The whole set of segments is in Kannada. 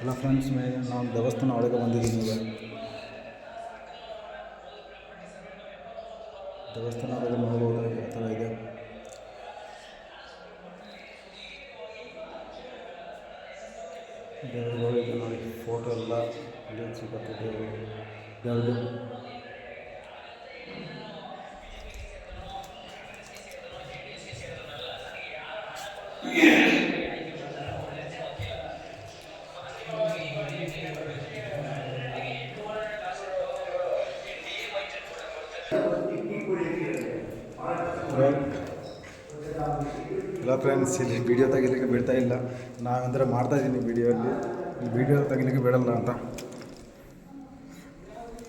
ಹಲೋ ಫ್ರೆಂಡ್ಸ್, ನಾನು ದೇವಸ್ಥಾನ ಒಳಗೆ ಬಂದಿದ್ದೀನಿ. ಈಗ ದೇವಸ್ಥಾನ ಒಳಗೆ ನೋಡ್ಬೋದು ಯಾವ ಥರ ಇದೆ. ದೇವರುಗಳು ಇದೆ ನೋಡಿ, ಫೋಟೋ ಎಲ್ಲ ಇಲ್ಲಿ ಸಿಗುತ್ತೆ. ದೇವ್ರದ್ದು ಇಲ್ಲ ಫ್ರೆಂಡ್ಸ್, ಇಲ್ಲಿ ವಿಡಿಯೋ ತೆಗಿಲಿಕ್ಕೆ ಬಿಡ್ತಾ ಇಲ್ಲ. ನಾವಂದರೆ ಮಾಡ್ತಾಯಿದ್ದೀನಿ ವಿಡಿಯೋಲ್ಲಿ, ಇಲ್ಲಿ ವಿಡಿಯೋ ತೆಗಿಲಿಕ್ಕೆ ಬಿಡಲ್ಲ ಅಂತ.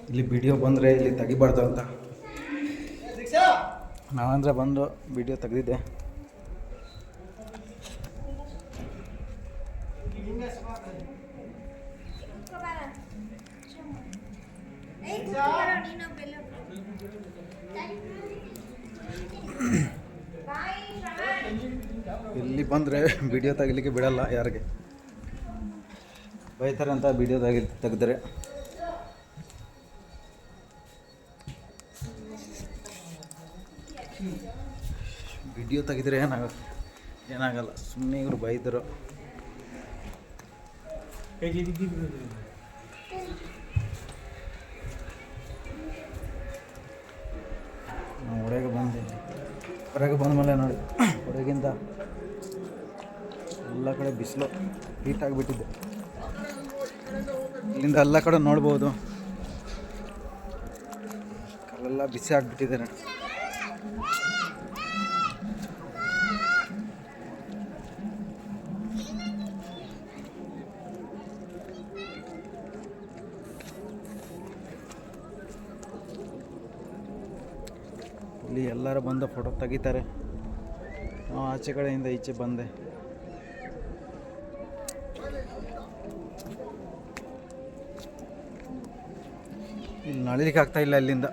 ಇಲ್ಲಿ ವಿಡಿಯೋ ಬಂದರೆ ಇಲ್ಲಿ ತೆಗಿಬಾರ್ದು ಅಂತ ನಾವಂದರೆ ಬಂದು ವಿಡಿಯೋ ತೆಗೆದಿದ್ದೆ. ಇಲ್ಲಿ ಬಂದರೆ ವಿಡಿಯೋ ತೆಗಿಲಿಕ್ಕೆ ಬಿಡಲ್ಲ, ಯಾರಿಗೆ ಬೈತಾರೆ ಅಂತ ವಿಡಿಯೋ ತೆಗೆದರೆ. ವಿಡಿಯೋ ತೆಗೆದರೆ ಏನಾಗಲ್ಲ, ಸುಮ್ಮನೆ ಇವರು ಬೈದರು. ನಾವು ಹೊರಗೆ ಬಂದಮೇಲೆ ನೋಡಿ, ಹೊರಗಿಂದ ಎಲ್ಲ ಕಡೆ ಬಿಸಿಲು ಹೀಟ್ ಆಗಿಬಿಟ್ಟಿದೆ. ಇಲ್ಲಿಂದ ಎಲ್ಲ ಕಡೆ ನೋಡ್ಬೋದು, ಕಲ್ಲೆಲ್ಲ ಬಿಸಿ ಆಗಿಬಿಟ್ಟಿದೆ. ಇಲ್ಲಿ ಎಲ್ಲರೂ ಬಂದು ಫೋಟೋ ತೆಗಿತಾರೆ. ನಾವು ಆಚೆ ಕಡೆಯಿಂದ ಈಚೆ ಬಂದೆ. ಇಲ್ಲಿ ನಳಿಲಿಕ್ಕೆ ಆಗ್ತಾಯಿಲ್ಲ ಇಲ್ಲಿಂದ.